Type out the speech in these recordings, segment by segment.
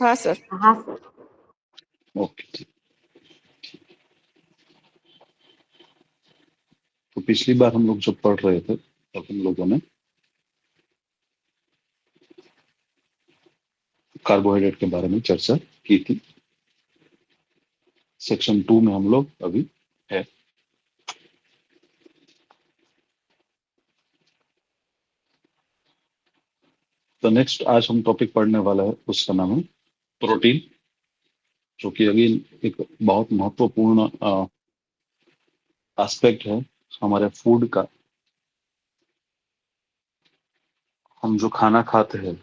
हाँ सर। हाँ sir. Okay ठीक। तो पिछली बार हम लोग जब पढ़ रहे थे तब हम लोगों ने कार्बोहाइड्रेट के बारे में चर्चा की थी। सेक्शन 2 में हम लोग अभी है। तो नेक्स्ट आज हम टॉपिक पढ़ने वाला है, उसका नाम है प्रोटीन, जो कि अगेन एक बहुत महत्वपूर्ण एस्पेक्ट है हमारे फूड का। हम जो खाना खाते हैं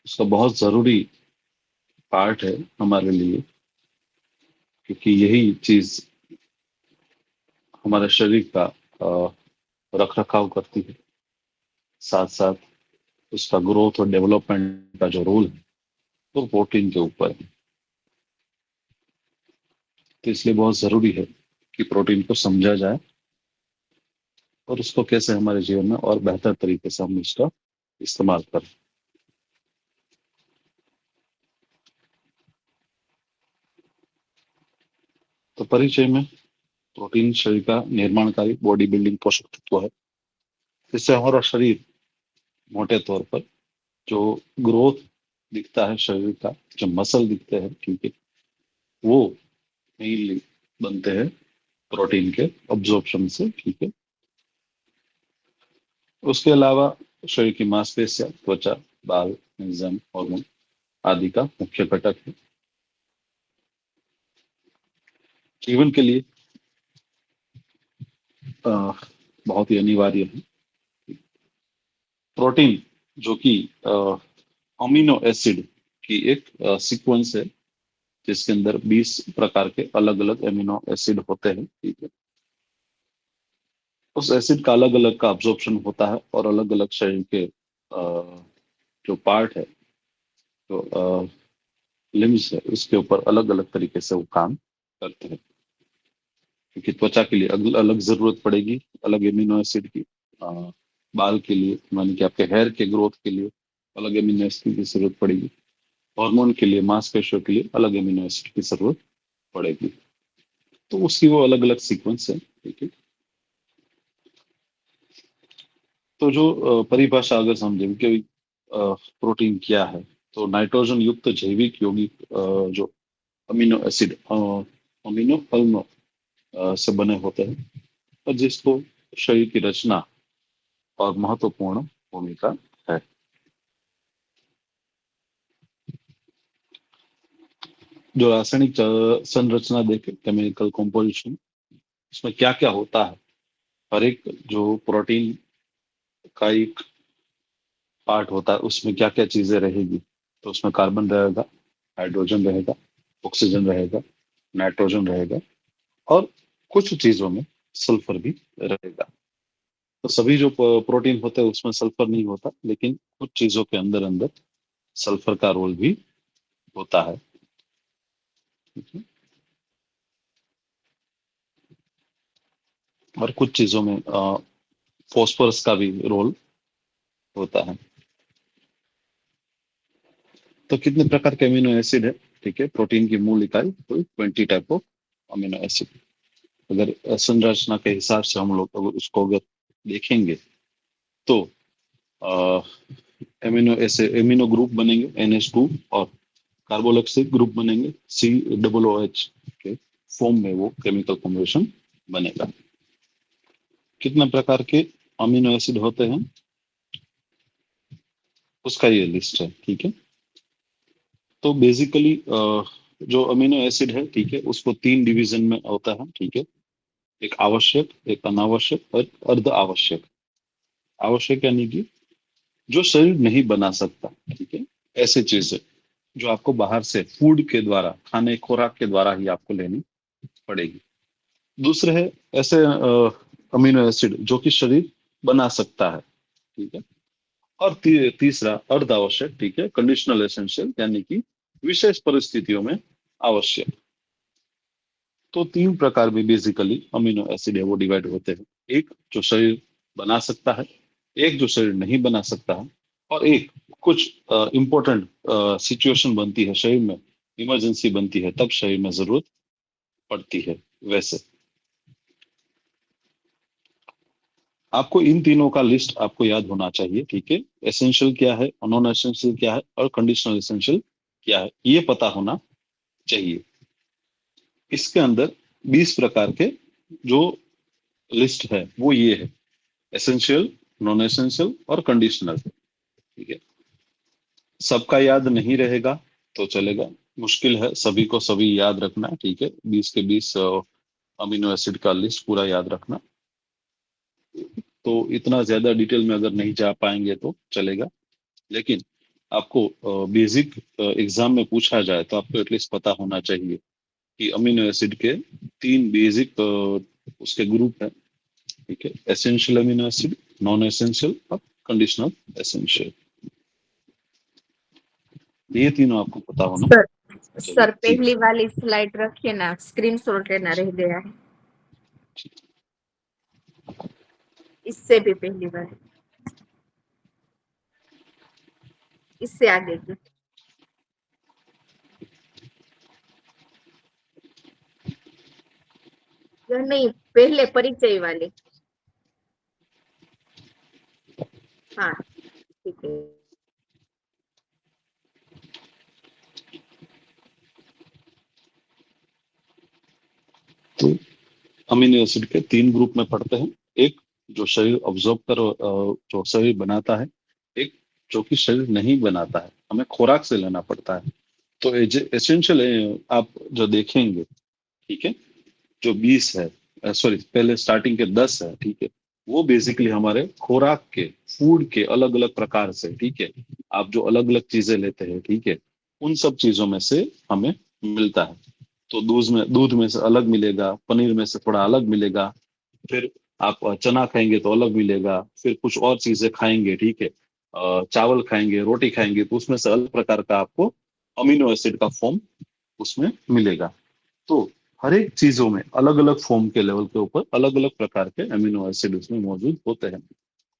उसका बहुत जरूरी पार्ट है हमारे लिए, क्योंकि यही चीज हमारे शरीर का रख रखाव करती है, साथ साथ उसका ग्रोथ और डेवलपमेंट का जो रोल है वो प्रोटीन के ऊपर है। तो इसलिए बहुत जरूरी है कि प्रोटीन को समझा जाए और उसको कैसे हमारे जीवन में और बेहतर तरीके से हम इसका इस्तेमाल करें। तो परिचय में, प्रोटीन शरीर का निर्माणकारी बॉडी बिल्डिंग पोषक तत्व है। इससे हमारा शरीर मोटे तौर पर जो ग्रोथ दिखता है शरीर का, जो मसल दिखते हैं, ठीक है, वो मेनली बनते हैं प्रोटीन के अब्जॉर्प्शन से, ठीक है। उसके अलावा शरीर की मांसपेशियां, त्वचा, बाल, एंजाइम, हार्मोन आदि का मुख्य घटक है। जीवन के लिए अ, बहुत ही अनिवार्य है। प्रोटीन जो कि अमीनो एसिड की एक सीक्वेंस है, जिसके अंदर 20 प्रकार के अलग अलग एमिनो एसिड होते हैं, ठीक है। उस एसिड का अलग अलग का अब्जॉर्प्शन होता है और अलग अलग शरीर के जो पार्ट है, जो लिम्स है, उसके ऊपर अलग अलग तरीके से वो काम करते हैं। क्योंकि त्वचा के लिए अलग अलग जरूरत पड़ेगी अलग एमिनो एसिड की, बाल के लिए मानी कि आपके हेयर के ग्रोथ के लिए अलग एमिनो एसिड की जरूरत पड़ेगी, हार्मोन के लिए, मांसपेशियों के लिए अलग एमिनो एसिड की जरूरत पड़ेगी। तो उसकी वो अलग अलग सीक्वेंस है, ठीक है। तो जो परिभाषा अगर समझें कि प्रोटीन क्या है, तो नाइट्रोजन युक्त जैविक यौगिक जो अमीनो एसिड, अमीनो अम्ल से बने होते हैं, और जिसको शरीर की रचना और महत्वपूर्ण भूमिका है। जो रासायनिक संरचना देखे, केमिकल कॉम्पोजिशन, उसमें क्या क्या होता है, हर एक जो प्रोटीन का एक पार्ट होता है उसमें क्या क्या चीजें रहेगी। तो उसमें कार्बन रहेगा, हाइड्रोजन रहेगा, ऑक्सीजन रहेगा, नाइट्रोजन रहेगा, और कुछ चीजों में सल्फर भी रहेगा। तो सभी जो प्रोटीन होते हैं उसमें सल्फर नहीं होता, लेकिन कुछ चीजों के अंदर अंदर सल्फर का रोल भी होता है, ठीक है? और कुछ चीजों में फॉस्फोरस का भी रोल होता है। तो कितने प्रकार के अमीनो एसिड है, ठीक है, प्रोटीन की मूल इकाई कोई 20 टाइप ऑफ अमीनो एसिड। अगर संरचना के हिसाब से हम लोग अगर उसको अगर देखेंगे, तो एमिनो ग्रुप बनेंगे NH2, और कार्बोक्सिलिक ग्रुप बनेंगे COOH के फॉर्म में वो केमिकल कॉम्बिनेशन बनेगा। कितने प्रकार के अमीनो एसिड होते हैं उसका ये लिस्ट है, ठीक है। तो बेसिकली जो अमीनो एसिड है, ठीक है, उसको 3 डिवीजन में होता है, ठीक है। एक आवश्यक, एक अनावश्यक और अर्ध आवश्यक। आवश्यक यानी कि जो शरीर नहीं बना सकता, ठीक है, ऐसे चीजें जो आपको बाहर से फूड के द्वारा, खाने खुराक के द्वारा ही आपको लेनी पड़ेगी। दूसरे है ऐसे अमीनो एसिड जो कि शरीर बना सकता है, ठीक है। और तीसरा अर्ध आवश्यक, ठीक है, कंडीशनल एसेंशियल, यानी कि विशेष परिस्थितियों में आवश्यक। तो 3 प्रकार में बेसिकली अमीनो एसिड है वो डिवाइड होते हैं। एक जो शरीर बना सकता है, एक जो शरीर नहीं बना सकता है, और एक कुछ इम्पोर्टेंट सिचुएशन बनती है शरीर में, इमरजेंसी बनती है, तब शरीर में जरूरत पड़ती है। वैसे आपको इन तीनों का लिस्ट आपको याद होना चाहिए, ठीक है। एसेंशियल क्या है, नॉन एसेंशियल क्या है, और कंडीशनल एसेंशियल क्या है, ये पता होना चाहिए। इसके अंदर 20 प्रकार के जो लिस्ट है वो ये है: एसेंशियल, नॉन एसेंशियल और कंडीशनल, ठीक है। सबका याद नहीं रहेगा तो चलेगा, मुश्किल है सभी को सभी याद रखना, ठीक है। 20 के 20 अमीनो एसिड का लिस्ट पूरा याद रखना। तो इतना ज्यादा डिटेल में अगर नहीं जा पाएंगे तो चलेगा, लेकिन आपको बेसिक एग्जाम में पूछा जाए तो आपको एटलीस्ट पता होना चाहिए कि अमीनो एसिड के तीन बेसिक उसके ग्रुप है, ठीक है। Essential amino acid, non essential और कंडीशनल एसेंशियल, ये तीनों आपको पता होना सर चाहिए सर जी। पहली वाली स्लाइड रखिए ना, स्क्रीन शॉट लेना रह गया है। इससे भी पहली वाली, इससे आगे की। यह नहीं, पहले परिचय वाली। हाँ ठीक है। तो अमीनो एसिड के तीन ग्रुप में पढ़ते हैं: एक जो शरीर ऑब्जॉर्व जो शरीर बनाता है, एक जो कि शरीर नहीं बनाता है, हमें खुराक से लेना पड़ता है। तो एसेंशियल आप जो देखेंगे, ठीक है, जो 20 है, सॉरी पहले स्टार्टिंग के 10 है, ठीक है, वो बेसिकली हमारे खुराक के, फूड के अलग अलग प्रकार से, ठीक है। आप जो अलग अलग चीजें लेते हैं, ठीक है, उन सब चीजों में से हमें मिलता है। तो दूध में से अलग मिलेगा, पनीर में से थोड़ा अलग मिलेगा, फिर आप चना खाएंगे तो अलग मिलेगा, फिर कुछ और चीजें खाएंगे, ठीक है, चावल खाएंगे, रोटी खाएंगे, तो उसमें से अलग प्रकार का आपको अमीनो एसिड का फॉर्म उसमें मिलेगा। तो हर एक चीजों में अलग अलग फॉर्म के लेवल के ऊपर अलग अलग प्रकार के अमीनो एसिड उसमें मौजूद होते हैं,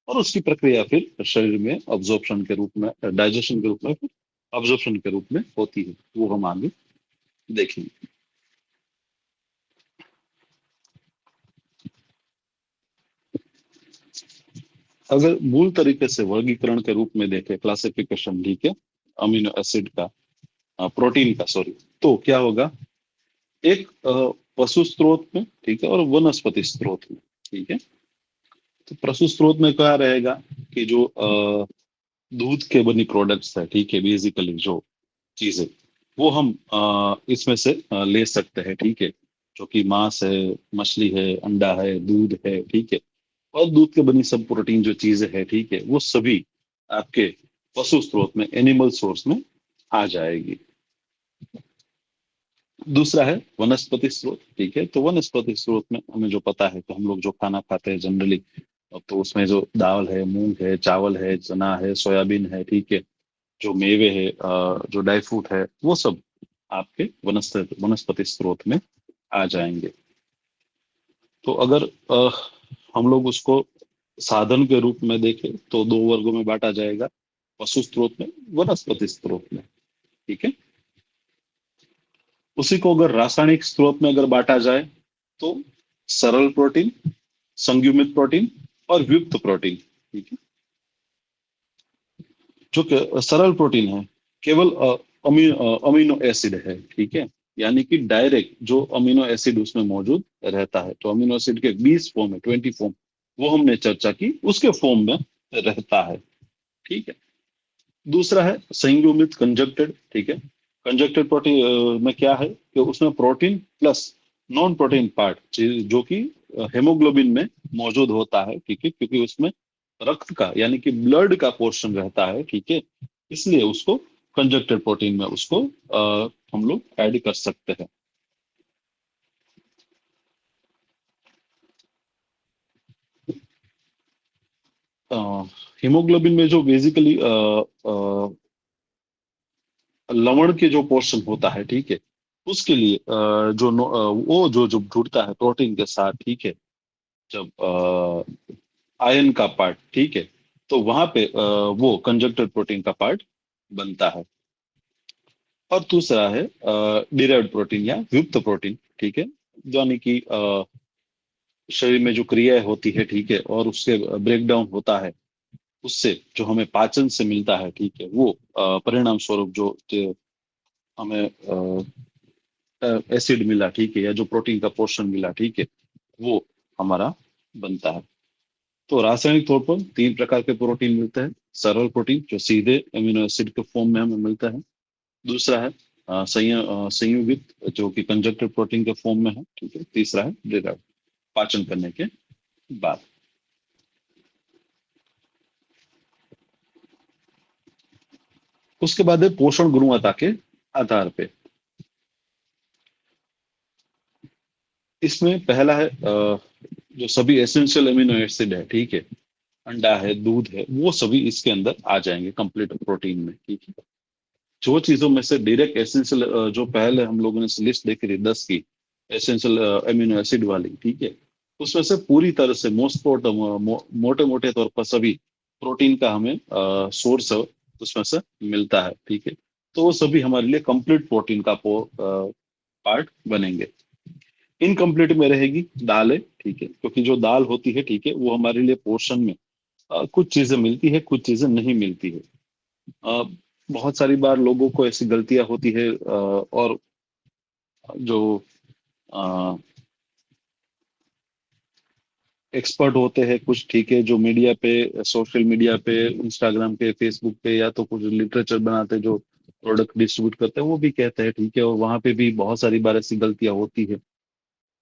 और उसकी प्रक्रिया फिर शरीर में अब्जॉर्प्शन के रूप में, डाइजेशन के रूप में, फिर अब्जॉर्प्शन के रूप में होती है। वो हम आगे देखेंगे। अगर मूल तरीके से वर्गीकरण के रूप में देखें, क्लासिफिकेशन, ठीक है, अमीनो एसिड का, प्रोटीन का, सॉरी, तो क्या होगा? एक पशु स्रोत में, ठीक है, और वनस्पति स्रोत में, ठीक है। तो पशु स्रोत में क्या रहेगा कि जो दूध के बनी प्रोडक्ट्स है, ठीक है, बेसिकली जो चीजें, वो हम इसमें से ले सकते हैं, ठीक है, जो कि मांस है, मछली है, अंडा है, दूध है, ठीक है, और दूध के बनी सब प्रोटीन जो चीजें है, ठीक है, वो सभी आपके पशु स्रोत में, एनिमल सोर्स में आ जाएगी। दूसरा है वनस्पति स्रोत, ठीक है। तो वनस्पति स्रोत में हमें जो पता है, तो हम लोग जो खाना खाते हैं जनरली, तो उसमें जो दाल है, मूंग है, चावल है, चना है, सोयाबीन है, ठीक है, जो मेवे है, जो ड्राई फ्रूट है, वो सब आपके वनस्पति स्रोत में आ जाएंगे। तो अगर हम लोग उसको साधन के रूप में देखें तो दो वर्गों में बांटा जाएगा: पशु स्रोत में, वनस्पति स्रोत में, ठीक है। उसी को अगर रासायनिक स्रोत में अगर बांटा जाए तो सरल प्रोटीन, संयुग्मित प्रोटीन और व्युक्त प्रोटीन, ठीक है। जो सरल प्रोटीन है, केवल अमीनो एसिड है, ठीक है, यानी कि डायरेक्ट जो अमीनो एसिड उसमें मौजूद रहता है। तो अमीनो एसिड के 20 फॉर्म है, 20 फॉर्म, वो हमने चर्चा की, उसके फॉर्म में रहता है, ठीक है। दूसरा है संयुग्मित कंजक्टेड, ठीक है। कंजक्टेड प्रोटीन में क्या है कि उसमें protein plus non protein part, जो कि हेमोग्लोबिन में मौजूद होता है, ठीक है, क्योंकि उसमें रक्त का यानी कि ब्लड का पोर्शन रहता है, ठीक है, इसलिए उसको कंजक्टेड प्रोटीन में उसको हम लोग ऐड कर सकते हैं। हीमोग्लोबिन में जो बेसिकली लवण के जो पोर्शन होता है, ठीक है, उसके लिए वो जो जुड़ता है प्रोटीन के साथ, ठीक है, जब आयन का पार्ट, ठीक है, तो वहां पे वो कंजक्टेड प्रोटीन का पार्ट बनता है। और दूसरा है डिराइव्ड प्रोटीन या व्युक्त प्रोटीन, ठीक है, यानी कि शरीर में जो क्रियाएं होती है, ठीक है, और उससे ब्रेक डाउन होता है, उससे जो हमें पाचन से मिलता है, ठीक है, वो परिणाम स्वरूप जो हमें एसिड मिला, ठीक है, या जो प्रोटीन का पोर्शन मिला, ठीक है, वो हमारा बनता है। तो रासायनिक तौर पर तीन प्रकार के प्रोटीन मिलते हैं। सरल प्रोटीन जो सीधे अमीनो एसिड के फॉर्म में हमें मिलता है। दूसरा है संयुगित जो कि कंजक्टेड प्रोटीन के फॉर्म में है, ठीक है। तीसरा है डिराइव्ड, पाचन करने के बाद। उसके बाद है पोषण गुणवत्ता के आधार पे। इसमें पहला है जो सभी एसेंशियल अमीनो एसिड है, ठीक है, अंडा है, दूध है, वो सभी इसके अंदर आ जाएंगे कंप्लीट प्रोटीन में, ठीक है। जो चीजों में से डायरेक्ट एसेंशियल जो पहले हम लोगों ने लिस्ट देखी थी 10 की एसेंशियल अमीनो एसिड वाली, ठीक है, उसमें से पूरी तरह से मोटे मोटे तौर पर सभी प्रोटीन का हमें सोर्स उसमें से मिलता है, ठीक है। तो वो सभी हमारे लिए कंप्लीट प्रोटीन का पार्ट बनेंगे। इनकम्प्लीट में रहेगी दालें, ठीक है, क्योंकि जो दाल होती है, ठीक है, वो हमारे लिए पोर्शन में कुछ चीजें मिलती है, कुछ चीजें नहीं मिलती है। अ, बहुत सारी बार लोगों को ऐसी गलतियां होती है, और जो एक्सपर्ट होते हैं कुछ, ठीक है, जो मीडिया पे, सोशल मीडिया पे, इंस्टाग्राम पे, फेसबुक पे, या तो कुछ लिटरेचर बनाते हैं जो प्रोडक्ट डिस्ट्रीब्यूट करते हैं, वो भी कहते हैं, ठीक है, और वहां पे भी बहुत सारी बार ऐसी गलतियां होती है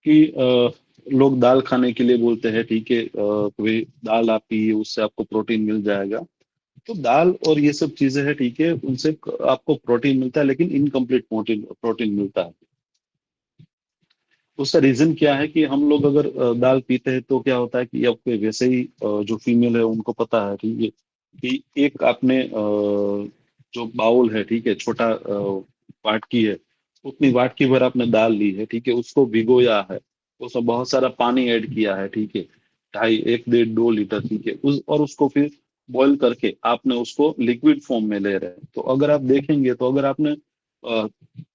कि लोग दाल खाने के लिए बोलते हैं, ठीक है, कोई दाल आप पिए, उससे आपको प्रोटीन मिल जाएगा। तो दाल और ये सब चीजें हैं, ठीक है, उनसे आपको प्रोटीन मिलता है, लेकिन इनकम्प्लीट प्रोटीन प्रोटीन मिलता है। उसका रीजन क्या है कि हम लोग अगर दाल पीते हैं तो क्या होता है कि अब वैसे ही जो फीमेल है उनको पता है, ठीक है, कि एक आपने जो बाउल है, ठीक है, छोटा वाटकी है, उतनी वाटकी भर आपने दाल ली है, ठीक है, उसको भिगोया है, उसमें बहुत सारा पानी ऐड किया है, ठीक है, ढाई एक डेढ़ 2 लीटर, ठीक है, और उसको फिर बॉईल करके आपने उसको लिक्विड फॉर्म में ले रहे हैं। तो अगर आप देखेंगे, तो अगर आपने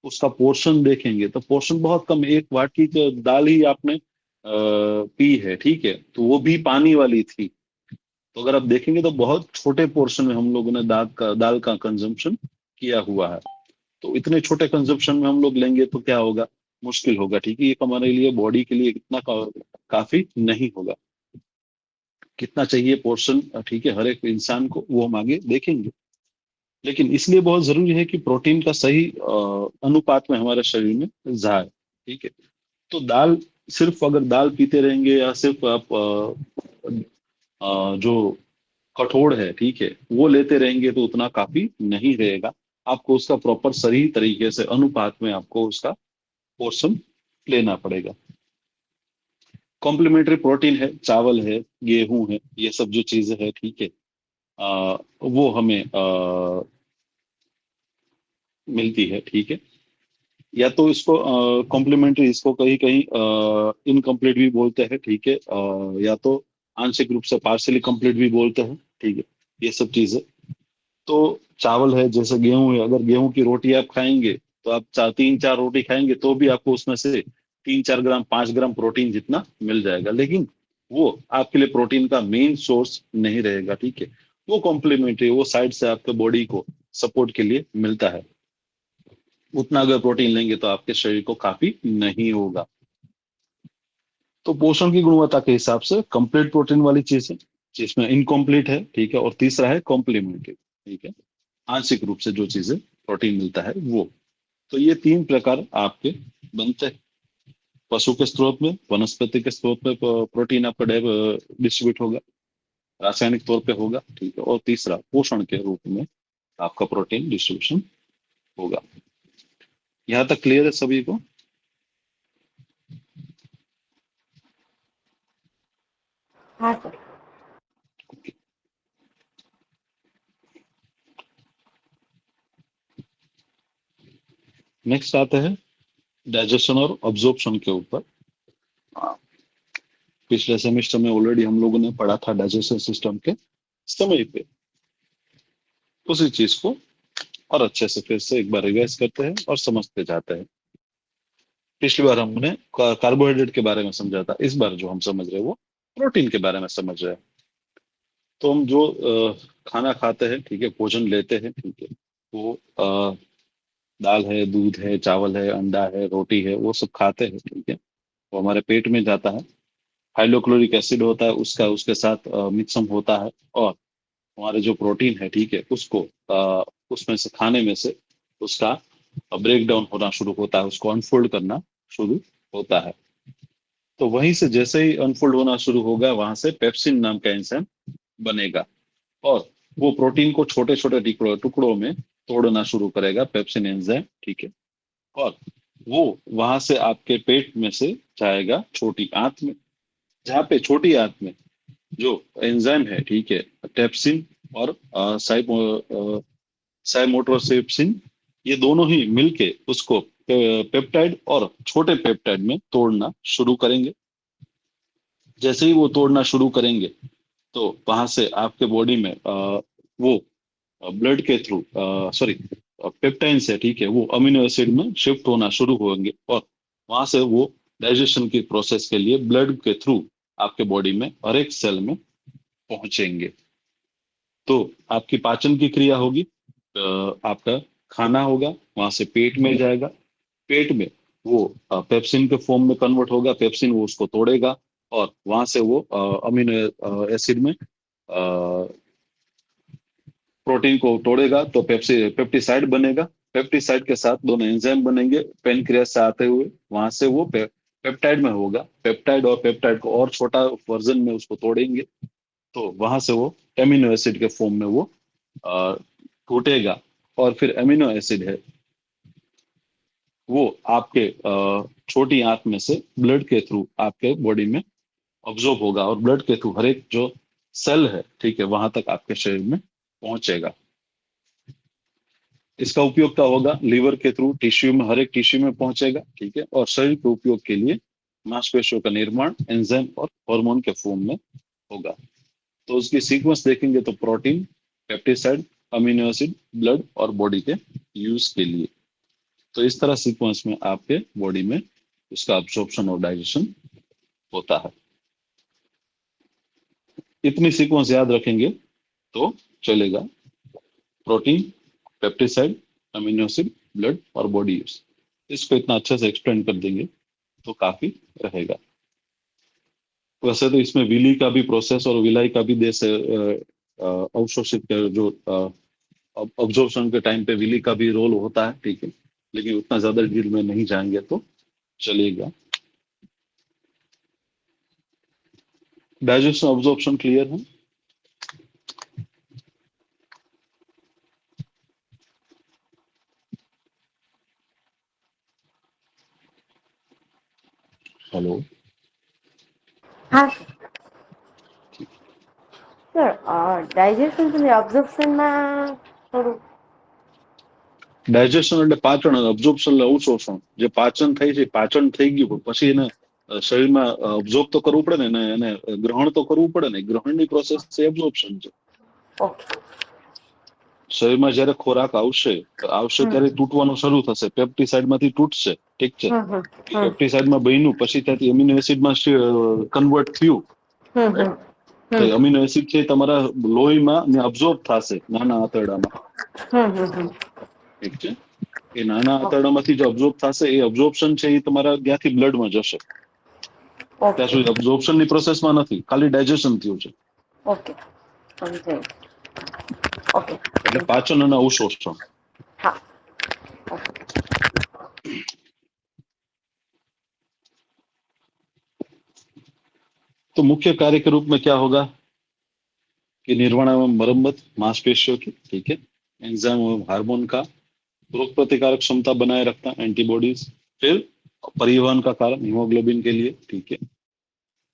उसका पोर्शन देखेंगे तो पोर्शन बहुत कम है। एक वाटकी तो दाल ही आपने पी है, ठीक है, तो वो भी पानी वाली थी। तो अगर आप देखेंगे तो बहुत छोटे पोर्शन में हम लोगों ने दाल का कंजम्पशन किया हुआ है। तो इतने छोटे कंजम्पशन में हम लोग लेंगे तो क्या होगा, मुश्किल होगा, ठीक है, ये हमारे लिए बॉडी के लिए इतना काफी नहीं होगा। कितना चाहिए पोर्शन, ठीक है, हर एक इंसान को, वो हम आगे देखेंगे। लेकिन इसलिए बहुत जरूरी है कि प्रोटीन का सही अनुपात में हमारे शरीर में जाए, ठीक है। तो दाल, सिर्फ अगर दाल पीते रहेंगे या सिर्फ आप जो कठोर है, ठीक है, वो लेते रहेंगे तो उतना काफी नहीं रहेगा। आपको उसका प्रॉपर सही तरीके से अनुपात में आपको उसका पोर्शन लेना पड़ेगा। कॉम्प्लीमेंट्री प्रोटीन है, चावल है, गेहूं है, ये सब जो चीजें है, ठीक है, वो हमें मिलती है, ठीक है। या तो इसको कॉम्प्लीमेंट्री, इसको कहीं कहीं इनकम्प्लीट भी बोलते हैं, ठीक है, या तो आंशिक रूप से पार्शियली कंप्लीट भी बोलते हैं, ठीक है, ये सब चीजें। तो चावल है, जैसे गेहूं है, अगर गेहूं की रोटी आप खाएंगे तो आप 3-4 रोटी खाएंगे तो भी आपको उसमें से 3-4 ग्राम 5 ग्राम प्रोटीन जितना मिल जाएगा, लेकिन वो आपके लिए प्रोटीन का मेन सोर्स नहीं रहेगा, ठीक है। वो कॉम्प्लीमेंट्री, वो साइड से आपके बॉडी को सपोर्ट के लिए मिलता है। उतना अगर प्रोटीन लेंगे तो आपके शरीर को काफी नहीं होगा। तो पोषण की गुणवत्ता के हिसाब से कंप्लीट प्रोटीन वाली चीज है, जिसमें इनकम्प्लीट है, ठीक है, और तीसरा है कॉम्प्लीमेंट्री, ठीक है, आंशिक रूप से जो चीजें प्रोटीन मिलता है वो। तो ये तीन प्रकार आपके बनते हैं। पशु के स्रोत में, वनस्पति के स्रोत में प्रोटीन आपका डिस्ट्रीब्यूट होगा, रासायनिक तौर पे होगा, ठीक है, और तीसरा पोषण के रूप में आपका प्रोटीन डिस्ट्रीब्यूशन होगा। यहाँ तक क्लियर है सभी को? हाँ सर। नेक्स्ट आते हैं डाइजेशन और अब्जॉर्प्शन के ऊपर। पिछले सेमेस्टर में ऑलरेडी हम लोगों ने पढ़ा था डाइजेशन सिस्टम के समय पे उसी चीज को और अच्छे से फिर से एक बार रिवाइज करते हैं और समझते जाते हैं। पिछली बार हमने कार्बोहाइड्रेट के बारे में समझा था, इस बार जो हम समझ रहे हैं वो प्रोटीन के बारे में समझ रहे हैं। तो हम जो खाना खाते हैं, ठीक है, भोजन लेते हैं, ठीक है, वो दाल है, दूध है, चावल है, अंडा है, रोटी है, वो सब खाते हैं, ठीक है, वो हमारे पेट में जाता है। हाइड्रोक्लोरिक एसिड होता है, उसका उसके साथ मिक्सअप होता है, और हमारे जो प्रोटीन है, ठीक है, उसको उसमें से खाने में से उसका ब्रेक डाउन होना शुरू होता है, उसको अनफोल्ड करना शुरू होता है। तो वहीं से जैसे ही अनफोल्ड होना शुरू होगा, वहां से पेप्सिन नाम का एंजाइम बनेगा, और वो प्रोटीन को छोटे छोटे टुकड़ों में तोड़ना शुरू करेगा, पेप्सिन एंजाइम, ठीक है। और वो वहां से आपके पेट में से जाएगा छोटी आंत में, जहाँ पे छोटी आंत में जो एंजाइम है, ठीक है, टेप्सिन और साइमोट्रोसेप्सिन, ये दोनों ही मिलके उसको पेप्टाइड और छोटे पेप्टाइड में तोड़ना शुरू करेंगे। जैसे ही वो तोड़ना शुरू करेंगे, तो वहां से आपके बॉडी में वो ब्लड के थ्रू, सॉरी, पेप्टाइन से, ठीक है, वो अमीनो एसिड में शिफ्ट होना शुरू होंगे, और वहां से वो डाइजेशन की प्रोसेस के लिए ब्लड के थ्रू आपके बॉडी में हर एक सेल में पहुंचेंगे। तो आपकी पाचन की क्रिया होगी, आपका खाना होगा, वहां से पेट में जाएगा, पेट में वो पेप्सिन के फॉर्म में कन्वर्ट होगा, पेप्सिन वो उसको तोड़ेगा, और वहां से वो अमीनो एसिड में प्रोटीन को तोड़ेगा, तो पेप्टिसाइड बनेगा। पेप्टिसाइड के साथ दोनों एंजाइम बनेंगे पेनक्रियास से आते हुए, वहां से वो पेप्टाइड में होगा, पेप्टाइड और पेप्टाइड को और छोटा वर्जन में उसको तोड़ेंगे, तो वहां से वो एमिनो एसिड के फॉर्म में वो अ, टूटेगा। और फिर एमिनो एसिड है, वो आपके छोटी आंत में से ब्लड के थ्रू आपके बॉडी में ऑब्जॉर्ब होगा, और ब्लड के थ्रू हर एक जो सेल है, ठीक है, वहां तक आपके शरीर में पहुंचेगा। इसका उपयोग क्या होगा? लिवर के थ्रू टिश्यू में, हर एक टिश्यू में पहुंचेगा, ठीक है, और शरीर के उपयोग के लिए मांसपेशियों का निर्माण एंजाइम और हार्मोन के फॉर्म में होगा। तो उसकी सीक्वेंस देखेंगे तो प्रोटीन, पेप्टिसाइड, अमीनो एसिड, ब्लड और बॉडी के यूज के लिए। तो इस तरह सीक्वेंस में आपके बॉडी में उसका अब्सॉर्प्शन और डाइजेशन होता है। इतनी सीक्वेंस याद रखेंगे तो चलेगा। प्रोटीन, पेप्टिसाइड, अमीनो एसिड, ब्लड और बॉडी यूज, इसको इतना अच्छे से एक्सप्लेन कर देंगे तो काफी रहेगा। वैसे तो इसमें विली का भी प्रोसेस और विलाई का भी देश अवशोषित जो ऑब्जॉर्प्शन के टाइम पे विली का भी रोल होता है, ठीक है, लेकिन उतना ज्यादा डिटेल में नहीं जाएंगे तो चलेगा। डाइजेशन ऑब्जॉर्प्शन क्लियर है? हेलो? हाँ સર ડાયજેશન અને અબ્ઝોર્પ્શનમાં થોડું ડાયજેશન એટલે પાચન, અને અબ્ઝોર્પ્શન એટલે અવશોષણ. જે પાચન થાય છે, પાચન થઈ ગયું, પણ પછી એને શરીરમાં અબ્ઝોર્બ તો કરવું પડે ને, એને ગ્રહણ તો કરવું પડે ને. ગ્રહણની પ્રોસેસ છે એબ્ઝોર્પ્શન છે. ઓકે શરીરમાં જયારે ખોરાક આવશે ત્યારે તૂટવાનું શરૂ થશે, પેપ્ટિસાઇડ માંથી તૂટશે, ઠીક છે. પેપ્ટિસાઇડમાં બન્યું, પછી ત્યાંથી એમિનો એસિડમાં કન્વર્ટ થયું, તો અમીનો એસિડ છે તમારા લોહીમાં અબ્ઝોર્બ થશે નાના આંતરડામાં, ઠીક છે. એ નાના આંતરડામાંથી જે અબ્ઝોર્બ થશે, એ અબ્ઝોર્પ્શન છે એ તમારા ત્યાંથી બ્લડમાં જશે. ત્યાં સુધી અબ્ઝોર્પ્શનની પ્રોસેસમાં નથી, ખાલી ડાયજેશન થયું છે. ઓકે સમજાય. ઓકે એટલે પાચન અને અવશોષણ. હા तो मुख्य कार्य के रूप में क्या होगा कि निर्वहन एवं मरम्मत मांसपेशियों की, ठीक है, एंजाइम एवं हार्मोन का रोग प्रतिकारक क्षमता बनाए रखना, एंटीबॉडीज, फिर परिवहन का कारण हीमोग्लोबिन के लिए, ठीक है,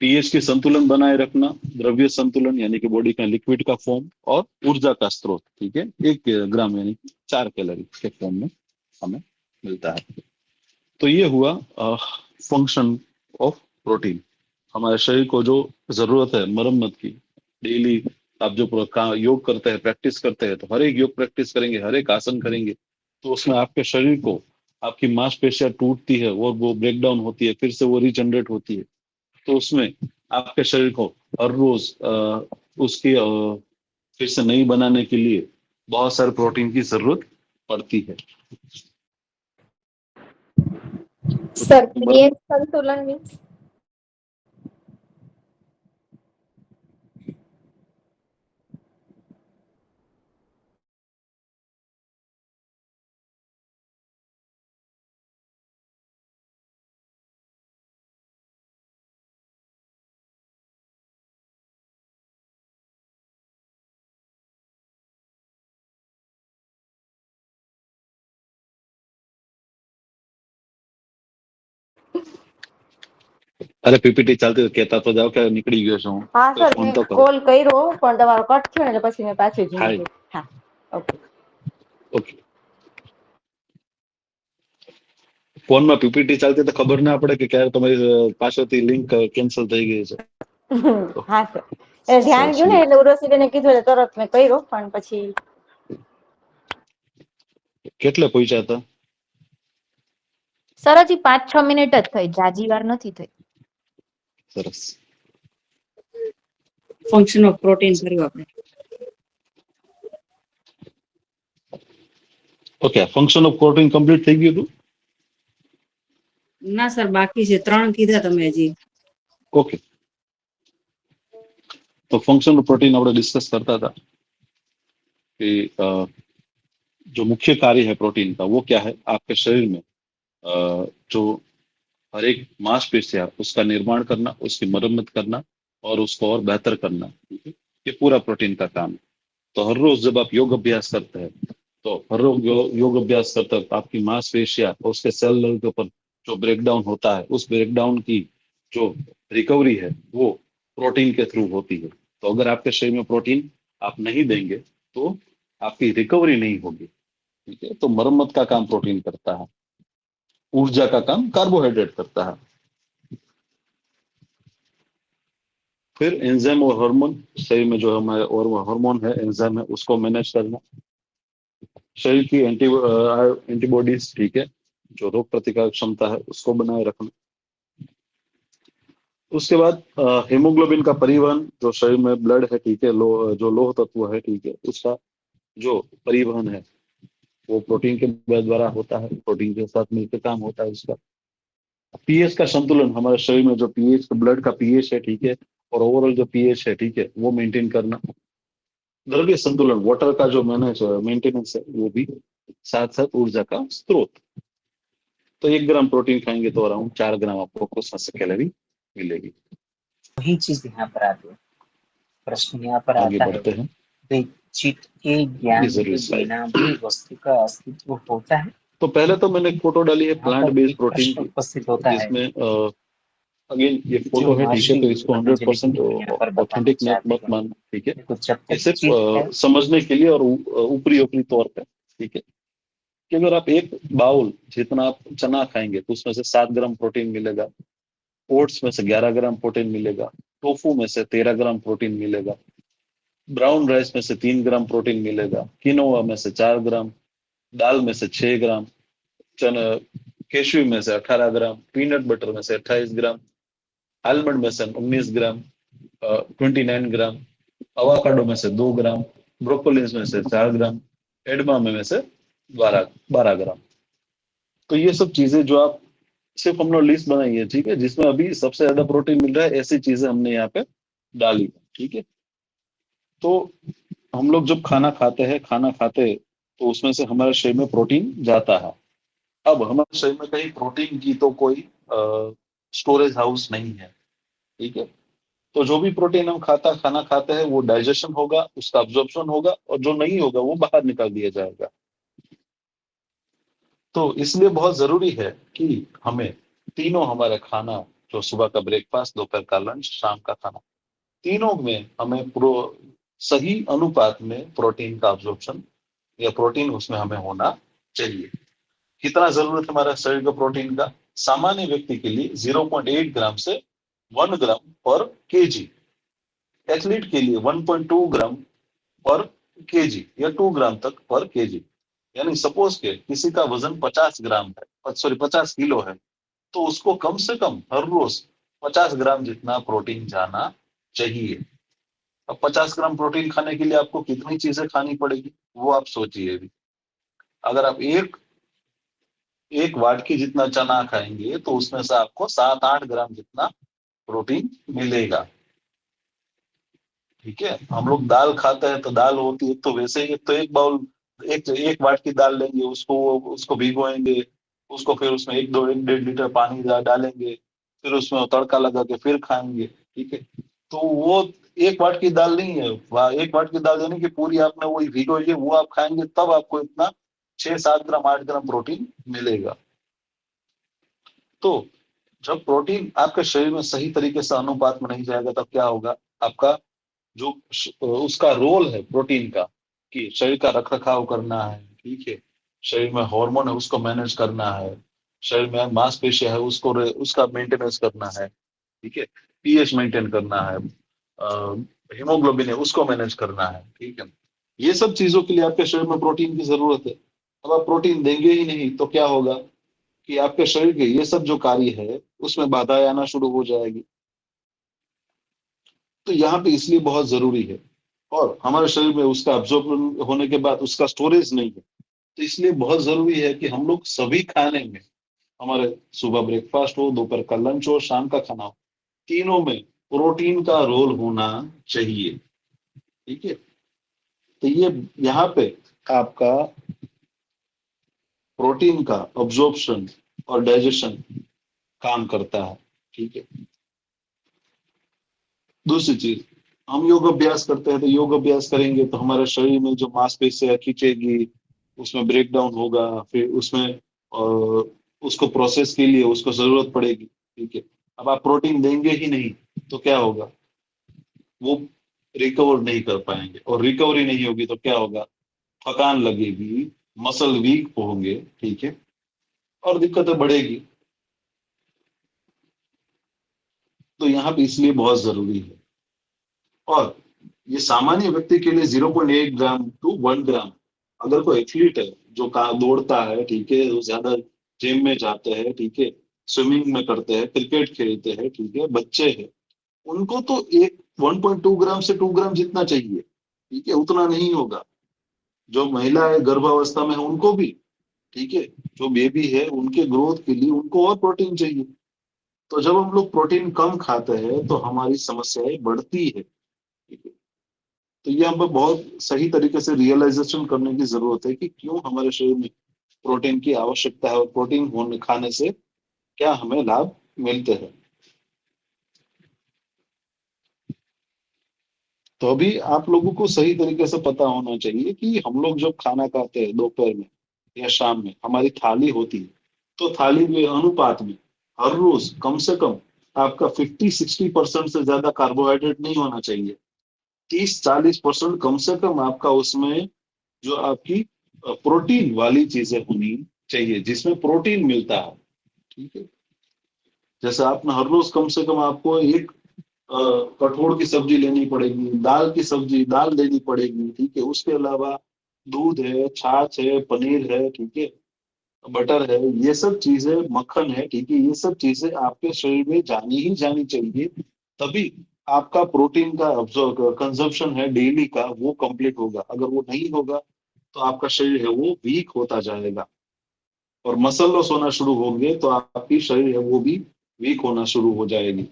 पीएच की संतुलन बनाए रखना, द्रव्य संतुलन यानी कि बॉडी का लिक्विड का फॉर्म, और ऊर्जा का स्रोत, ठीक है, 1 ग्राम यानी 4 कैलोरी के फॉर्म में हमें मिलता है। तो ये हुआ फंक्शन ऑफ प्रोटीन। हमारे शरीर को जो जरूरत है मरम्मत की, डेली आप जो योग करते हैं, प्रैक्टिस करते हैं, तो हर एक योग प्रैक्टिस करेंगे, हर एक आसन करेंगे, तो उसमें आपके शरीर को, आपकी मांसपेशियां टूटती है और वो ब्रेक डाउन होती है, फिर से वो रिजनरेट होती है। तो उसमें आपके शरीर को हर रोज उसकी फिर से नई बनाने के लिए बहुत सारे प्रोटीन की जरूरत पड़ती है। सर तो पीएच संतुलन मीन्स અરે પીપીટી ચાલતી હોય કહેતા તો જાઓ કે નીકળી ગયો છું હું. હા તો સર ફોન મેં તો કરો. કોલ કર્યો પણ તમારો કટ થયો ને એટલે પછી મેં પાછું જોઈન હાય. કર્યું. હા ઓકે. ઓકે. ફોનમાં પીપીટી ચાલતી તો ખબર ના પડે કે ક્યારે તમારી પાછળથી લિંક કેન્સલ થઈ ગઈ છે. હા સર એટલે ધ્યાન ગયું ને એટલે ઉર્વશીબેને કીધું એટલે તરત મેં કર્યો પણ પછી કેટલે પહોંચ્યા હતા? સર હજી 5-6 મિનિટ જ થઈ, જાજી વાર નથી થઈ. સરસ. ફંક્શન ઓફ પ્રોટીન કર્યું આપણે. Okay, function of protein complete થઈ ગયું હતું? ના સર બાકી છે, 3 કીધા તમે હજી. ओके, तो फंक्शन ऑफ प्रोटीन આપણે ડિસ્કસ करता था कि जो मुख्य कार्य है प्रोटीन का वो क्या है, आपके शरीर में जो हर एक मांसपेशियां उसका निर्माण करना, उसकी मरम्मत करना और उसको और बेहतर करना, ये पूरा प्रोटीन का काम है। तो हर रोज जब आप योग अभ्यास करते हैं, तो हर रोज योग अभ्यास करते वक्त आपकी मांसपेशियां और उसके सेल लेवल के ऊपर जो ब्रेकडाउन होता है, उस ब्रेकडाउन की जो रिकवरी है वो प्रोटीन के थ्रू होती है। तो अगर आपके शरीर में प्रोटीन आप नहीं देंगे तो आपकी रिकवरी नहीं होगी। ठीक है, तो मरम्मत का काम प्रोटीन करता है, ऊर्जा का काम कार्बोहाइड्रेट करता है। फिर एंजाइम और हार्मोन, शरीर में जो हमारे और हार्मोन है, एंजाइम है, उसको मैनेज करना, शरीर की एंटीबॉडीज, ठीक है, जो रोग प्रतिकारक क्षमता है उसको बनाए रखना। उसके बाद हीमोग्लोबिन का परिवहन, जो शरीर में ब्लड है, ठीक है, जो लोह तत्व है, ठीक है, उसका जो परिवहन है वो प्रोटीन के द्वारा होता है, प्रोटीन के साथ मिलकर काम होता है उसका। पीएच का संतुलन, हमारे शरीर में जो पीएच, ब्लड का पीएच है, ठीक है, और ओवरऑल जो पीएच है, ठीक है, वो मेंटेन करना। द्रव्य संतुलन, वाटर का जो मेंटेनेंस है वो भी, साथ साथ ऊर्जा का स्रोत। तो 1 ग्राम प्रोटीन खाएंगे तो अराउंड 4 ग्राम आपको कुछ कैलोरी मिलेगी। वही चीज यहाँ पर आती है, प्रश्न यहाँ पर आगे आता है बढ़ते हैं। कि चित्त के ज्ञान जरूर के slide। बिना भी वस्तु का अस्तित्व होता है। तो पहले तो मैंने एक फोटो डाली है यहाँ प्लांट पर बेस्ड एक प्रोटीन प्रश्न की, उपस्थित होता है जिसमें अगेन ये जो फोटो है, ठीक है, महर्षि तो इसको पतंजलि 100% मुनि यहाँ पर बताना ऑथेंटिक चाहते मत हैं। मान, ठीक है, देखो जब ये तक सिर्फ चित्त है, समझने के लिए और ऊपरी ऊपरी तौर पे, ठीक है, कि अगर आप एक बाउल जितना आप चना खाएंगे तो उसमें से 7 ग्राम प्रोटीन मिलेगा, ओट्स में से 11 ग्राम प्रोटीन मिलेगा, टोफू में से 13 ग्राम प्रोटीन मिलेगा, ब्राउन राइस में से 3 ग्राम प्रोटीन मिलेगा, किनोवा में से 4 ग्राम, दाल में से 6 ग्राम, चना केशू में से 18 ग्राम, पीनट बटर में से 28 ग्राम, आलमंड में से 19 ग्राम, 29 ग्राम, अवाकाडो में से 2 ग्राम, ब्रोकोलीज में से 4 ग्राम, एडमामे में से 12 ग्राम। तो ये सब चीजें जो आप, सिर्फ हमने लिस्ट बनाई है, ठीक है, जिसमें अभी सबसे ज्यादा प्रोटीन मिल रहा है, ऐसी चीजें हमने यहाँ पे डाली, ठीक है। तो हम लोग जब खाना खाते तो उसमें से हमारे शरीर में प्रोटीन जाता है। अब हमारे शरीर में कहीं प्रोटीन की तो कोई स्टोरेज हाउस नहीं है, ठीक है। तो जो भी प्रोटीन हम खाना खाते हैं वो डाइजेशन होगा, उसका अब्जॉर्प्शन होगा, और जो नहीं होगा वो बाहर निकाल दिया जाएगा। तो इसलिए बहुत जरूरी है कि हमें तीनों हमारे खाना, जो सुबह का ब्रेकफास्ट, दोपहर का लंच, शाम का खाना, तीनों में हमें सही अनुपात में प्रोटीन का अब्जॉर्प्शन या प्रोटीन उसमें हमें होना चाहिए। कितना जरूरत है हमारे शरीर को प्रोटीन का? सामान्य व्यक्ति के लिए 0.8 ग्राम से 1 ग्राम पर केजी, एथलीट के लिए 1.2 ग्राम पर केजी या 2 ग्राम तक पर केजी, यानी सपोज के किसी का वजन 50 ग्राम है, सॉरी 50 किलो है, तो उसको कम से कम हर रोज 50 ग्राम जितना प्रोटीन जाना चाहिए। अब 50 ग्राम प्रोटीन खाने के लिए आपको कितनी चीजें खानी पड़ेगी वो आप सोचिए भी। अगर आप एक वाटकी जितना चना खाएंगे तो उसमें से आपको 7-8 ग्राम जितना प्रोटीन मिलेगा। ठीक है, हम लोग दाल खाते हैं तो दाल होती है तो वैसे ही तो एक बाउल एक वाटकी दाल लेंगे, उसको भिगोएंगे, उसको फिर उसमें 1-1.5 लीटर पानी डालेंगे, फिर उसमें तड़का लगा के फिर खाएंगे। ठीक है, तो वो एक वाटकी दाल नहीं है, एक वाटकी दाल यानी कि पूरी आपने वही भिगोई है, वो आप खाएंगे तब आपको इतना 6-7 ग्राम 8 ग्राम प्रोटीन मिलेगा। तो जब प्रोटीन आपके शरीर में सही तरीके से अनुपात में नहीं जाएगा तब क्या होगा, आपका जो उसका रोल है प्रोटीन का कि शरीर का रख रखाव करना है, ठीक है, शरीर में हार्मोन है उसको मैनेज करना है, शरीर में मांसपेशियां है उसका मेंटेनेंस करना है, ठीक है, पीएच मेंटेन करना है, हीमोग्लोबिन है उसको मैनेज करना है। ठीक है, ये सब चीजों के लिए आपके शरीर में प्रोटीन की जरूरत है। अब आप प्रोटीन देंगे ही नहीं तो क्या होगा कि आपके शरीर के ये सब जो कार्य है उसमें बाधाएं आना शुरू हो जाएगी। तो यहाँ पे इसलिए बहुत जरूरी है, और हमारे शरीर में उसका अब्जॉर्ब होने के बाद उसका स्टोरेज नहीं है, तो इसलिए बहुत जरूरी है कि हम लोग सभी खाने में, हमारे सुबह ब्रेकफास्ट हो, दोपहर का लंच हो, शाम का खाना हो, तीनों में प्रोटीन का रोल होना चाहिए। ठीक है, तो ये यहाँ पे आपका प्रोटीन का अब्जॉर्प्शन और डाइजेशन काम करता है। ठीक है, दूसरी चीज, हम योग अभ्यास करते हैं तो योग अभ्यास करेंगे तो हमारे शरीर में जो मांसपेशियां खींचेगी उसमें ब्रेक डाउन होगा, फिर उसमें उसको प्रोसेस के लिए उसको जरूरत पड़ेगी। ठीक है, अब आप प्रोटीन देंगे ही नहीं तो क्या होगा, वो रिकवर नहीं कर पाएंगे, और रिकवरी नहीं होगी तो क्या होगा, थकान लगेगी, मसल वीक होंगे। ठीक है, और दिक्कतें बढ़ेगी। तो यहाँ पे इसलिए बहुत जरूरी है। और ये सामान्य व्यक्ति के लिए 0.8 ग्राम टू 1 ग्राम, अगर कोई एथलीट है जो दौड़ता है, ठीक है, वो ज्यादा जिम में जाते हैं, ठीक है, स्विमिंग में करते हैं, क्रिकेट खेलते हैं, ठीक है, बच्चे हैं, उनको तो एक 1.2 ग्राम से 2 ग्राम जितना चाहिए। ठीक है, उतना नहीं होगा। जो महिला है गर्भावस्था में है उनको भी, ठीक है, जो बेबी है उनके ग्रोथ के लिए उनको और प्रोटीन चाहिए। तो जब हम लोग प्रोटीन कम खाते हैं तो हमारी समस्याएं बढ़ती है। ठीक है, तो ये हमें बहुत सही तरीके से रियलाइजेशन करने की जरूरत है कि क्यों हमारे शरीर में प्रोटीन की आवश्यकता है और प्रोटीन होने खाने से क्या हमें लाभ मिलते हैं। तो अभी आप लोगों को सही तरीके से पता होना चाहिए कि हम लोग जब खाना खाते हैं दोपहर में या शाम में, हमारी थाली होती है, तो थाली में अनुपात में हर रोज कम से कम आपका 50-60% से ज्यादा कार्बोहाइड्रेट नहीं होना चाहिए। 30-40% कम से कम आपका उसमें जो आपकी प्रोटीन वाली चीजें होनी चाहिए जिसमें प्रोटीन मिलता है। ठीक है, जैसे आपने हर रोज कम से कम आपको एक कठोर की सब्जी लेनी पड़ेगी, दाल की सब्जी दाल लेनी पड़ेगी। ठीक है, उसके अलावा दूध है, छाछ है, पनीर है, ठीक है, बटर है, ये सब चीजें, मक्खन है, ठीक है, ये सब चीजें आपके शरीर में जानी ही जानी चाहिए, तभी आपका प्रोटीन का कंजप्शन है डेली का वो कंप्लीट होगा। अगर वो नहीं होगा तो आपका शरीर है वो वीक होता जाएगा, और मसल लॉस होना शुरू होंगे तो आपकी शरीर है वो भी वीक होना शुरू हो जाएगी।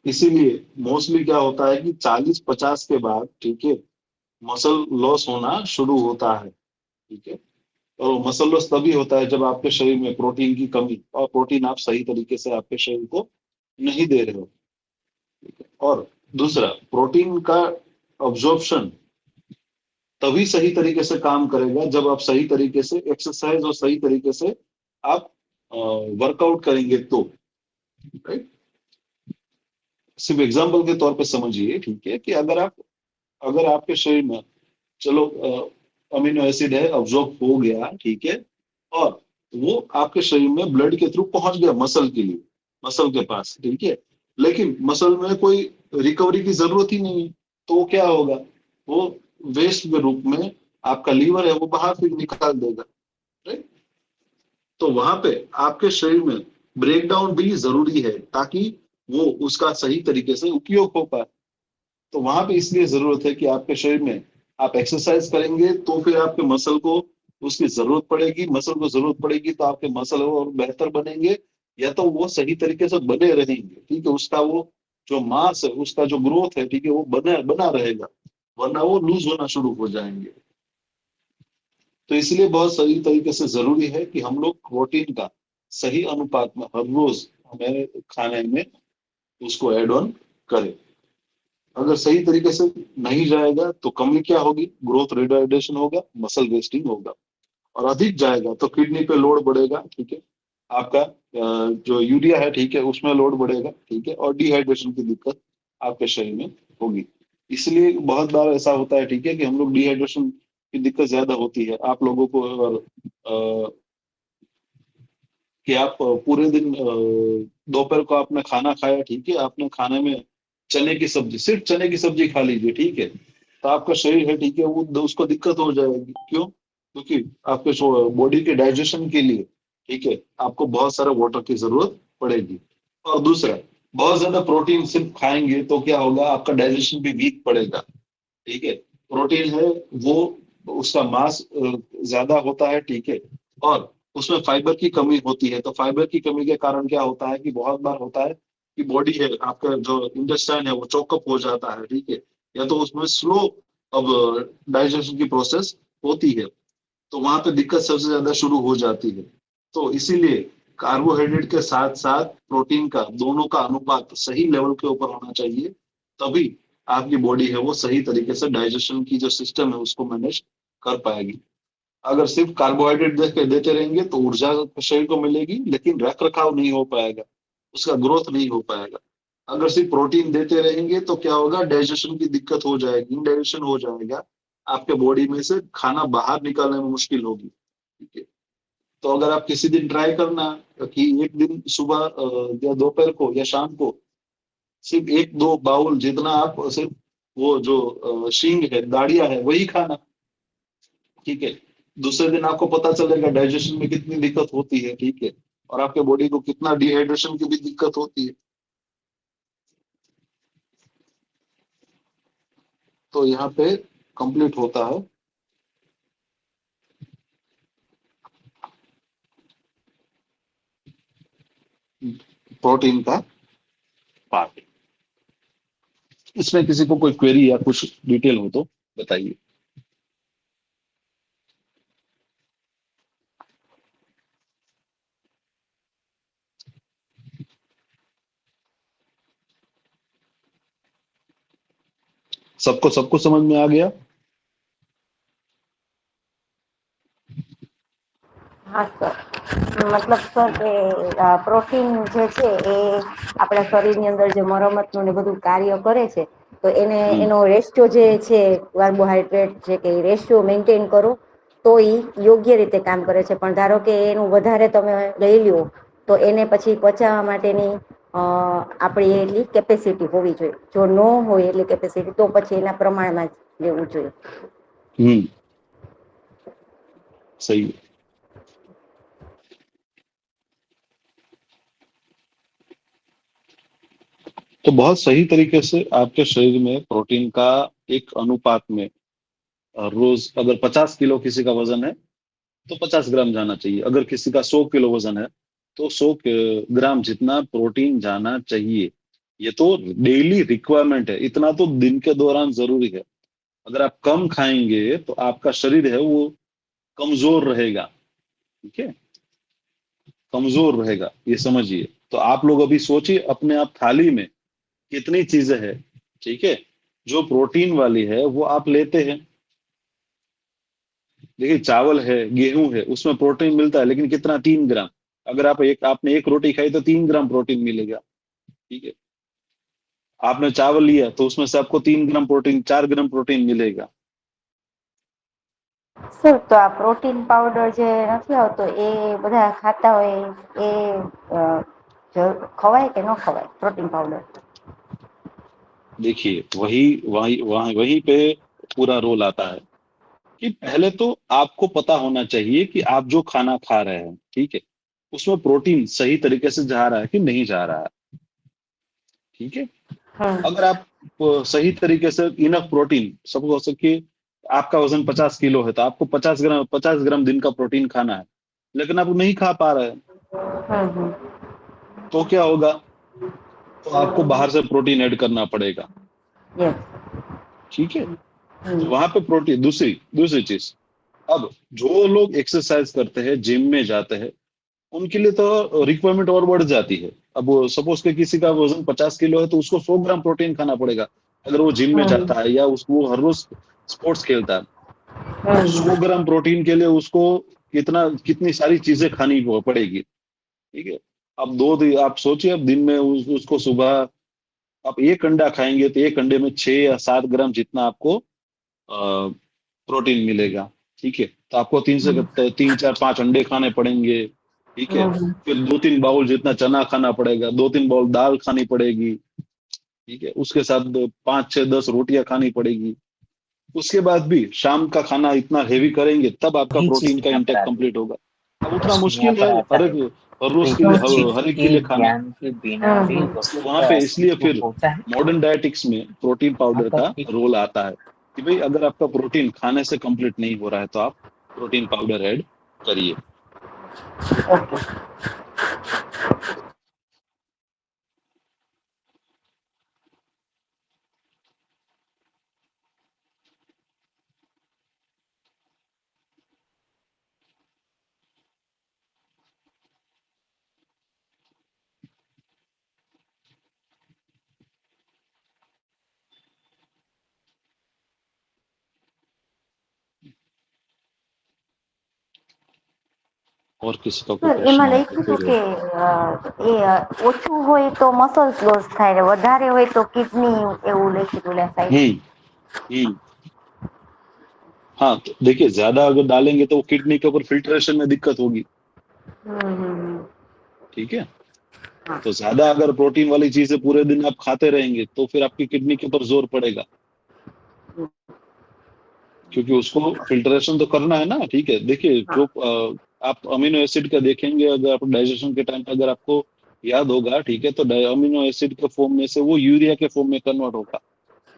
इसीलिए मोस्टली क्या होता है कि 40-50 के बाद, ठीक है, मसल लॉस होना शुरू होता है। ठीक है, और मसल लॉस तभी होता है जब आपके शरीर में प्रोटीन की कमी, और प्रोटीन आप सही तरीके से आपके शरीर को नहीं दे रहे हो। ठीक है, और दूसरा, प्रोटीन का अब्जॉर्प्शन तभी सही तरीके से काम करेगा जब आप सही तरीके से एक्सरसाइज और सही तरीके से आप वर्कआउट करेंगे तो। राइट, सिर्फ एग्जांपल के तौर पे समझिए, ठीक है, कि अगर आपके शरीर में, चलो, अमीनो एसिड है अब्जॉर्ब हो गया, ठीक है, और वो आपके शरीर में ब्लड के थ्रू पहुंच गया मसल के लिए, मसल के पास, ठीक है, लेकिन मसल में कोई रिकवरी की जरूरत ही नहीं है, तो वो क्या होगा, वो वेस्ट के रूप में आपका लीवर है वो बाहर फिर निकाल देगा, राइट। तो वहां पे आपके शरीर में ब्रेकडाउन भी जरूरी है ताकि वो उसका सही तरीके से उपयोग हो पाए। तो वहां पे इसलिए जरूरत है कि आपके शरीर में आप एक्सरसाइज करेंगे तो फिर आपके मसल को उसकी जरूरत पड़ेगी, मसल को जरूरत पड़ेगी तो आपके मसल और बेहतर बनेंगे, या तो वो सही तरीके से बने रहेंगे, ठीक है, उसका वो जो मास है उसका जो ग्रोथ है, ठीक है, वो बना बना रहेगा, वरना वो लूज होना शुरू हो जाएंगे। तो इसलिए बहुत सही तरीके से जरूरी है कि हम लोग प्रोटीन का सही अनुपात में हर रोज हमें खाने में उसको ऐड ऑन करें। अगर सही तरीके से नहीं जाएगा तो कमी क्या होगी, ग्रोथ रिटार्डेशन होगा, मसल वेस्टिंग होगा। और अधिक जाएगा तो किडनी पे लोड बढ़ेगा, ठीक है, आपका जो यूरिया है, ठीक है, उसमें लोड बढ़ेगा, ठीक है, और डिहाइड्रेशन की दिक्कत आपके शरीर में होगी। इसलिए बहुत बार ऐसा होता है, ठीक है, कि हम लोग डिहाइड्रेशन की दिक्कत ज्यादा होती है आप लोगों को। और कि आप पूरे दिन दोपहर को आपने खाना खाया, ठीक है, आपने खाने में चने की सब्जी, सिर्फ चने की सब्जी खा लीजिए, ठीक है, तो आपका शरीर है, ठीक है, वो उसको दिक्कत हो जाएगी। क्यों? क्योंकि आपके बॉडी के डाइजेशन के लिए, ठीक है, आपको बहुत सारा वाटर की जरूरत पड़ेगी। और दूसरा, बहुत ज्यादा प्रोटीन सिर्फ खाएंगे तो क्या होगा, आपका डाइजेशन भी वीक पड़ेगा, ठीक है। प्रोटीन है वो उसका मास ज्यादा होता है, ठीक है, और उसमें फाइबर की कमी होती है। तो फाइबर की कमी के कारण क्या होता है कि बहुत बार होता है कि बॉडी है आपका जो इंटेस्टाइन है वो चौकअप हो जाता है, ठीक है, या तो उसमें स्लो अब डाइजेशन की प्रोसेस होती है, तो वहां पे दिक्कत सबसे ज्यादा शुरू हो जाती है। तो इसीलिए कार्बोहाइड्रेट के साथ साथ प्रोटीन का दोनों का अनुपात सही लेवल के ऊपर होना चाहिए, तभी आपकी बॉडी है वो सही तरीके से डाइजेशन की जो सिस्टम है उसको मैनेज कर पाएगी। अगर सिर्फ कार्बोहाइड्रेट देते देते रहेंगे तो ऊर्जा शरीर को मिलेगी, लेकिन रख रखाव नहीं हो पाएगा, उसका ग्रोथ नहीं हो पाएगा। अगर सिर्फ प्रोटीन देते रहेंगे तो क्या होगा, डाइजेशन की दिक्कत हो जाएगी, इनडाइजेशन हो जाएगा, आपके बॉडी में से खाना बाहर निकालने में मुश्किल होगी, ठीक है। तो अगर आप किसी दिन ट्राई करना कि एक दिन सुबह या दोपहर को या शाम को सिर्फ एक दो बाउल जितना आप सिर्फ वो जो शींग है, दाढ़िया है, वही खाना, ठीक है। दूसरे दिन आपको पता चलेगा डाइजेशन में कितनी दिक्कत होती है, ठीक है, और आपके बॉडी को कितना डिहाइड्रेशन की भी दिक्कत होती है। तो यहाँ पे कंप्लीट होता है प्रोटीन का पार्ट। इसमें किसी को कोई क्वेरी या कुछ डिटेल हो तो बताइए। सबको सबको समझ में आ गया? હા સર, મતલબ સર કે પ્રોટીન જે છે એ આપણા શરીરની અંદર જે મરમતનું ને બધું કાર્ય કરે છે, તો એને એનો રેશિયો જે છે કાર્બોહાઈડ્રેટ છે કે રેશિયો મેન્ટેન કરો તો એ યોગ્ય રીતે કામ કરે છે. પણ ધારો કે એનું વધારે તમે લઈ લ્યો તો એને પછી પચાવવા માટેની આપણી એટલી કેપેસિટી હોવી જોઈએ. જો ન હોય એટલી કેપેસિટી તો પછી એના પ્રમાણમાં જ લેવું જોઈએ. सही है। तो बहुत सही तरीके से आपके शरीर में प्रोटीन का एक अनुपात में रोज अगर 50 किलो किसी का वजन है तो 50 ग्राम जाना चाहिए। अगर किसी का 100 किलो वजन है तो 100 ग्राम जितना प्रोटीन जाना चाहिए। ये तो डेली रिक्वायरमेंट है, इतना तो दिन के दौरान जरूरी है। अगर आप कम खाएंगे तो आपका शरीर है वो कमजोर रहेगा, ठीक है, कमजोर रहेगा, ये समझिए। तो आप लोग अभी सोचिए अपने आप थाली में कितनी चीजें हैं, ठीक है, जो प्रोटीन वाली है वो आप लेते हैं। देखिए चावल है, गेहूं है, उसमें प्रोटीन मिलता है, लेकिन कितना, 3 ग्राम। अगर आपने एक रोटी खाई तो 3 ग्राम प्रोटीन मिलेगा, ठीक है। आपने चावल लिया तो उसमें से आपको 3 ग्राम प्रोटीन, 4 ग्राम प्रोटीन मिलेगा। સર તો આ પ્રોટીન પાવડર જે નથી આવતો એ બધા ખાતા હોય એ खवाय के न खवाय प्रोटीन पाउडर? देखिए वहीं पे पूरा रोल आता है कि पहले तो आपको पता होना चाहिए कि आप जो खाना खा रहे हैं, ठीक है, उसमें प्रोटीन सही तरीके से जा रहा है कि नहीं जा रहा है, ठीक है। हम्म अगर आप सही तरीके से इनफ प्रोटीन, सपोज हो सके आपका वजन 50 किलो है तो आपको 50 ग्राम दिन का प्रोटीन खाना है, लेकिन आप नहीं खा पा रहे हैं, हम्म तो क्या होगा? तो आपको बाहर से प्रोटीन ऐड करना पड़ेगा, यस ठीक है। तो वहां पे प्रोटीन, दूसरी दूसरी चीज, अब जो लोग एक्सरसाइज करते हैं, जिम में जाते हैं, उनके लिए तो रिक्वायरमेंट और बढ़ जाती है। अब सपोज के किसी का वजन 50 किलो है तो उसको 100 ग्राम प्रोटीन खाना पड़ेगा, अगर वो जिम में जाता है या उसको हर रोज स्पोर्ट्स खेलता है। तो 100 ग्राम प्रोटीन के लिए उसको कितनी सारी चीजें खानी पड़ेगी, ठीक है। अब आप सोचिए, अब दिन में उसको सुबह आप एक अंडा खाएंगे तो एक अंडे में 6 या 7 ग्राम जितना आपको प्रोटीन मिलेगा, ठीक है। तो आपको 3 4 5 अंडे खाने पड़ेंगे, ठीक है। फिर 2 3 बाउल जितना चना खाना पड़ेगा, 2 3 बाउल दाल खानी पड़ेगी, ठीक है। उसके साथ 5 6 10 रोटियां खानी पड़ेगी। उसके बाद भी शाम का खाना इतना हेवी करेंगे तब आपका वही चीज प्रोटीन का यहाँ पर इंटेक आती है। कंप्लीट होगा। अब उतना प्रश्न यहाँ मुश्किल है पर आता है, हर रोज के लिए, इस चीज हर एक के के लिए खाना। ज्ञान के बिना भी तो वस्तु वहां का पे इसलिए अस्तित्व फिर होता है। मॉडर्न डायटिक्स में प्रोटीन यहाँ पाउडर पर का एक रोल आता है कि भाई अगर आपका प्रोटीन खाने से कंप्लीट नहीं हो रहा है तो आप प्रोटीन पाउडर ऐड करिए। ओके और किसी का कोई સર प्रश्न એમાં हो तो લખ્યું હતું फिर। કે ઓછું હોય તો મસલ્સ લોસ થાય ને વધારે હોય તો કિડની એવું લખ્યું હતું લે સાહેબ. हम्म हाँ, तो देखिए ज्यादा अगर डालेंगे तो किडनी के ऊपर फिल्ट्रेशन में दिक्कत होगी, हम्म ठीक है। हाँ तो ज्यादा अगर प्रोटीन वाली चीजें पूरे दिन आप खाते रहेंगे तो फिर आपकी किडनी के ऊपर जोर पड़ेगा, क्योंकि उसको फिल्ट्रेशन तो करना है ना, ठीक है। देखिए जो आप अमीनो एसिड का देखेंगे, अगर आप डाइजेशन के टाइम पे अगर आपको याद होगा, ठीक है, तो अमीनो एसिड के फॉर्म में से वो यूरिया के फॉर्म में कन्वर्ट होगा,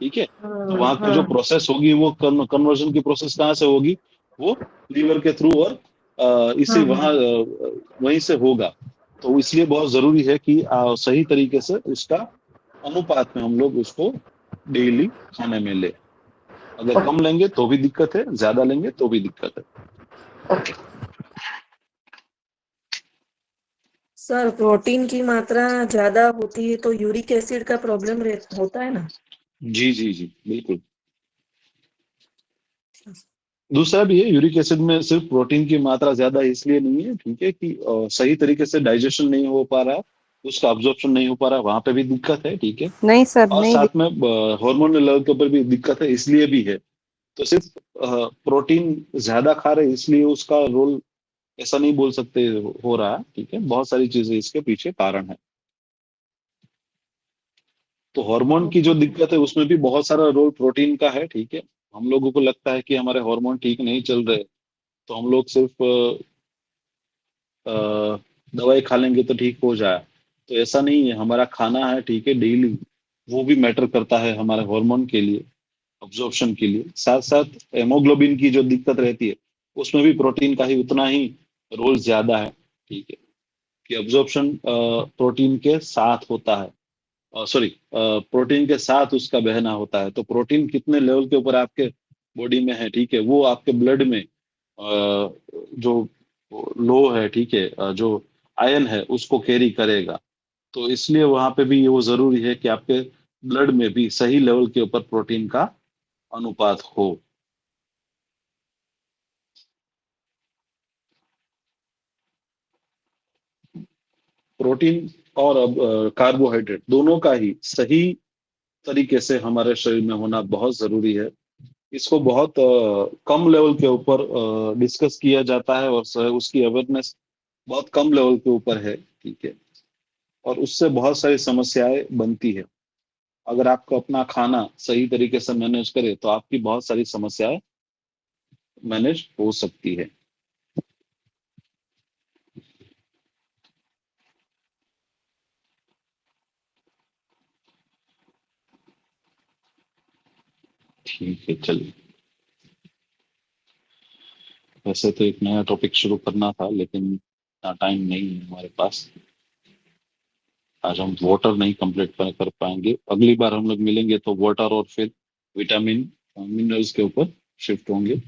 ठीक है। तो वहां पे जो प्रोसेस होगी वो कन्वर्जन की प्रोसेस कहाँ से होगी? वो लीवर के थ्रू, और इसी वहीं से होगा। तो इसलिए बहुत जरूरी है कि सही तरीके से उसका अनुपात में हम लोग उसको डेली खाने में ले। अगर कम लेंगे तो भी दिक्कत है, ज्यादा लेंगे तो भी दिक्कत है। सर प्रोटीन की मात्रा ज्यादा होती है तो यूरिक एसिड का प्रॉब्लम होता है ना? जी जी जी बिल्कुल। दूसरा भी है, यूरिक एसिड में सिर्फ प्रोटीन की मात्रा ज्यादा इसलिए नहीं है, ठीक है, कि सही तरीके से डाइजेशन नहीं हो पा रहा, उसका अब्जॉर्प्शन नहीं हो पा रहा, वहां पे भी दिक्कत है, ठीक है। नहीं सर और नहीं साथ में हार्मोनल लेवल के ऊपर भी दिक्कत है, इसलिए भी है। तो सिर्फ प्रोटीन ज्यादा खा रहे इसलिए उसका रोल ऐसा नहीं बोल सकते हो रहा, ठीक है। बहुत सारी चीजें इसके पीछे कारण है। तो हार्मोन की जो दिक्कत है उसमें भी बहुत सारा रोल प्रोटीन का है, ठीक है। हम लोगों को लगता है कि हमारे हार्मोन ठीक नहीं चल रहे, तो हम लोग सिर्फ अ, दवाई खा लेंगे तो ठीक हो जाए, तो ऐसा नहीं है। हमारा खाना है, ठीक है, डेली, वो भी मैटर करता है हमारे हार्मोन के लिए, अब्जॉर्प्शन के लिए। साथ साथ हेमोग्लोबिन की जो दिक्कत रहती है उसमें भी प्रोटीन का ही उतना ही रोल ज्यादा है, ठीक है, कि अब्जॉर्प्शन प्रोटीन के साथ होता है, सॉरी, प्रोटीन के साथ उसका बहना होता है। तो प्रोटीन कितने लेवल के ऊपर आपके बॉडी में है, ठीक है, वो आपके ब्लड में जो लो है, ठीक है, जो आयन है उसको कैरी करेगा। तो इसलिए वहां पे भी वो जरूरी है कि आपके ब्लड में भी सही लेवल के ऊपर प्रोटीन का अनुपात हो। प्रोटीन और कार्बोहाइड्रेट दोनों का ही सही तरीके से हमारे शरीर में होना बहुत जरूरी है। इसको बहुत कम लेवल के ऊपर डिस्कस किया जाता है, और उसकी अवेयरनेस बहुत कम लेवल के ऊपर है, ठीक है। और उससे बहुत सारी समस्याएं बनती है। अगर आपको अपना खाना सही तरीके से मैनेज करे तो आपकी बहुत सारी समस्याएं मैनेज हो सकती है। ठीक है, चलिए। वैसे तो एक नया टॉपिक शुरू करना था, लेकिन इतना टाइम नहीं है हमारे पास। आज हम वाटर नहीं कंप्लीट कर पाएंगे। अगली बार हम लोग मिलेंगे तो वाटर और फिर विटामिन मिनरल्स के ऊपर शिफ्ट होंगे,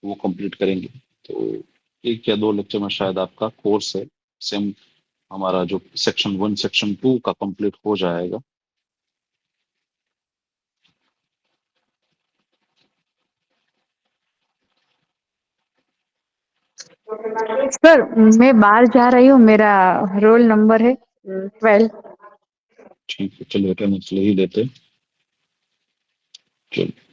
वो कंप्लीट करेंगे। तो 1 या 2 लेक्चर में शायद आपका कोर्स है सेम, हमारा जो सेक्शन 1 सेक्शन 2 का कंप्लीट हो जाएगा। सर मैं बाहर जा रही हूँ, मेरा रोल नंबर है 12। ठीक है, चलिए अटेंडेंस ले ही लेते हैं। चलिए।